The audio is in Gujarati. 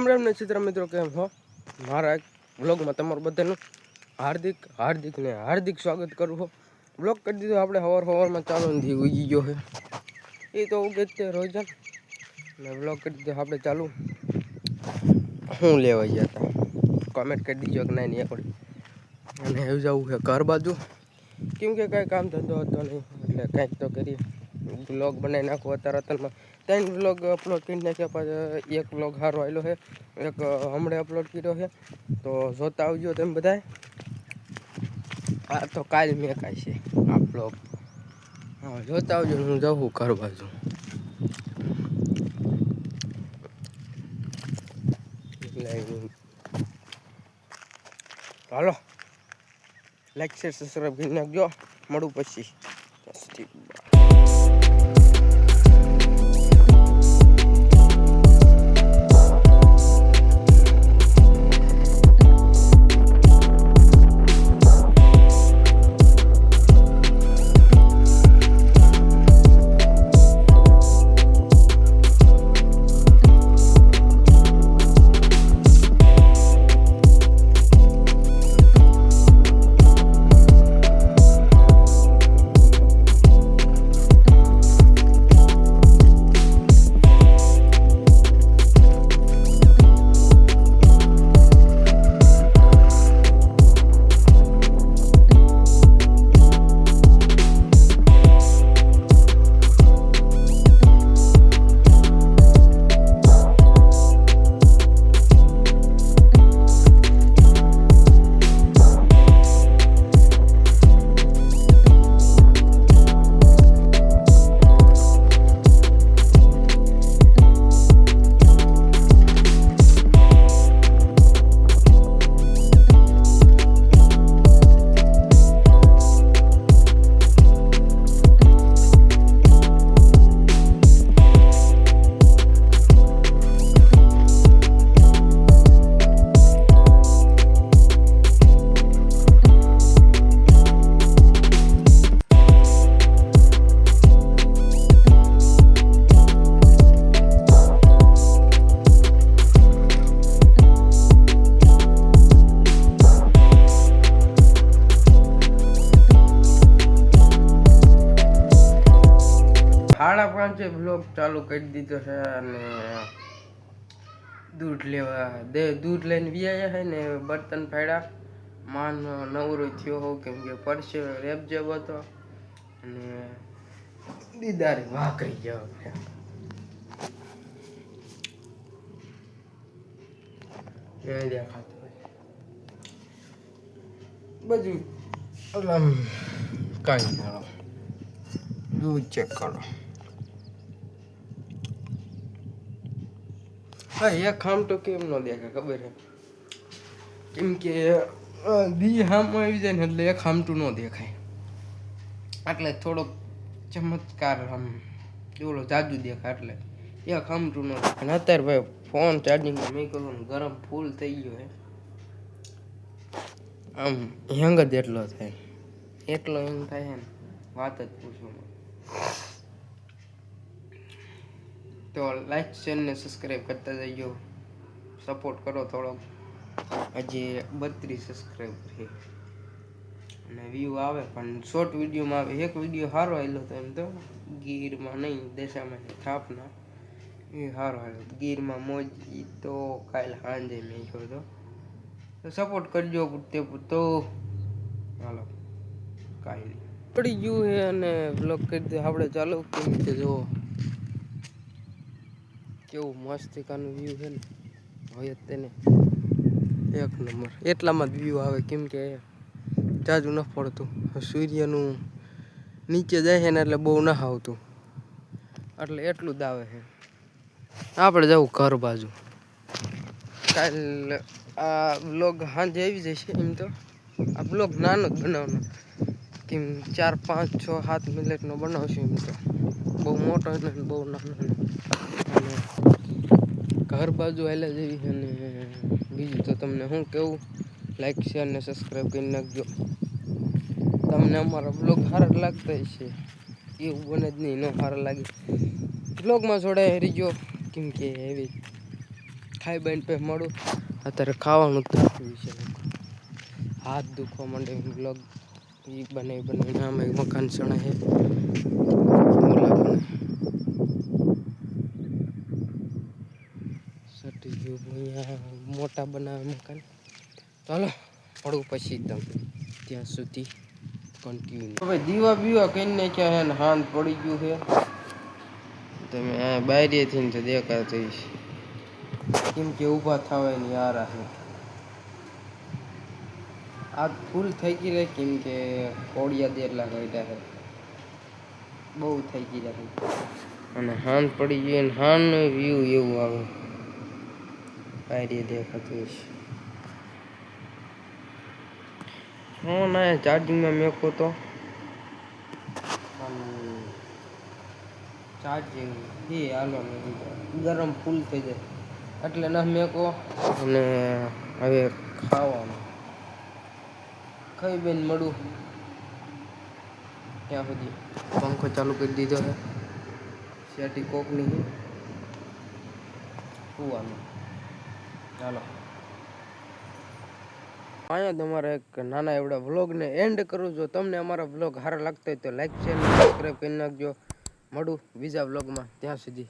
રામ રામ ને ચિત્ર મિત્રો, કેમ હો? મારા એક વ્લોગમાં તમારું બધાનું હાર્દિક સ્વાગત કરું છું. વ્લોગ કરી દીધો આપણે સવારમાં ચાલુ નથી ઉગી ગયો છે એ તો ઉગે જ તે રોજ ને વ્લોગ કરી દીધો આપણે ચાલુ. શું લેવા ગયા હતા કોમેન્ટ કરી દીજો કે નહીં એકડે. અને એવું જવું છે ઘર બાજુ, કેમ કે કાંઈ કામ ધંધો હતો નહીં એટલે કાંઈક તો કરીએ. વ્લોગ બનાવી નાખો અત્યારે અત્યારમાં 3 વ્લોગ અપલોડ કરી નાખ્યા. પાછા એક વ્લોગ સારો આવેલો છે, એક હમણાં અપલોડ કર્યો છે, તો જોતા આવજો તમે બધાય. આ તો કાલ મેં કાંઈ છે આ વ્લોગ, હા જોતા આવજો. હું જાઉં ઘર બાજુ. હાલો, લાઈક શેર સબસ્ક્રાઈબ કરી નાખજો. મળું પછી. સાડા 5 બ્લોગ ચાલુ કરી દીધો છે અને દૂધ લઈને વ્યાયા છે ને બર્તન ફાડ્યા. માન નવરો થયો હોઉં કેમ કે પરસે રેપ જેવો હતો અને દીદારી વાકરી જાવ દેખાતું બધું. કાંઈ કરો દૂધ ચેક કરો. હા, એક ખામ તો કેમ ન દેખાય ખબર છે, કેમ કે દી હામમાં આવી જાય ને એટલે એક ખામટું ન દેખાય, એટલે થોડોક ચમત્કાર આમ એવડો જાજુ દેખાય એટલે એક ખામટું ન દેખાય. અને અત્યારે ભાઈ ફોન ચાર્જિંગમાં મેં કહ્યું ગરમ ફૂલ થઈ ગયો છે, આમ હેંગ જ એટલો થાય, એટલો હેંગ થાય છે ને વાત જ પૂછો. તો લાઈક શેર ને સબસ્ક્રાઈબ કરતા જઈજો, સપોર્ટ કરો થોડોક. હજી 32 સબસ્ક્રાઈબ છે અને વ્યૂ આવે પણ શોર્ટ વિડીયોમાં આવે. એક વિડીયો સારો આવેલો તો એમ તો ગીરમાં નહીં, દેશામાં થાપના એ સારો આવ્યો. ગીરમાં મોજ તો કાલે સાંજે મેં કહ્યું તો સપોર્ટ કરજો પૂરતે પૂરતો. હાલો, કાંઈ નહીં પડી ગયું છે અને બ્લોગ કરી દે આપણે ચાલુ. કેમ કે જો કેવું મસ્તિકાનું વ્યૂ છે ને, હોય જ તેને એક નંબર. એટલામાં જ વ્યૂ આવે કેમ કે જાજુ ન પડતું, સૂર્યનું નીચે જાય છે ને એટલે બહુ ના આવતું, એટલે એટલું જ આવે છે. આપણે જવું ઘર બાજુ. કાલ આ બ્લોગ સાંજે આવી જશે. એમ તો આ બ્લોગ નાનો જ બનાવવાનો, કેમ 4, 5, 6, 7 મિનિટનો બનાવશું. એમ તો બહુ મોટો નથી, બહુ નાનો નથી. અને ઘર બાજુ હાલ્યા જેવી છે ને બીજું તો તમને શું કેવું, લાઈક શેર ને સબસ્ક્રાઈબ કરી નાખજો. તમને અમારા બ્લોગ સારા લાગતા હશે, એવું બને જ નહીં ન સારા લાગે. બ્લોગમાં જોડાઈ રહીજો, કેમ કે એવી ખાઈ બાઈને પછી મળું. અત્યારે ખાવાનું થાકી છે, હાથ દુખવા માંડે. બ્લોગ એ બનાવીને આમાં મકાન સણા છે. સટી ગયું અહીંયા મોટા બનાવે મકાન. ચાલો પડું પછી ત્યાં સુધી કન્ટિન્યુ. હવે દીવા બીવા કહીને ક્યાં હે ને હાથ પડી ગયું છે. તમે આ બારીએથી તો દેખાતું છે, કેમ કે ઊભા થવાય નહીં આરા છે. આ ફૂલ થઈ ગઈ રહે, કેમ કે કોડિયા દેરલા કાઢ્યા છે, બહુ થઈ ગઈ રહે. અને હાન પડી ગઈ ને હાનનો વ્યૂ એવું આવે, બારીએ દેખાતું છે. હું ના ચાર્જિંગમાં મેકો તો ચાર્જિંગ એ હાલો ગરમ ફૂલ થઈ જાય એટલે ના મેકો. અને હવે ખાવાનું ખાઈ બેન મળું ત્યાં સુધી. પંખો ચાલુ કરી દીધો છે, શેટી કોકની સુવાનું. ચાલો અહીંયા તમારે એક નાના એવડા વ્લોગને એન્ડ કરું. જો તમને અમારા વ્લોગ સારા લાગતા હોય તો લાઈક શેર સબસ્ક્રાઈબ કરી નાખજો. મળું બીજા વ્લોગમાં, ત્યાં સુધી.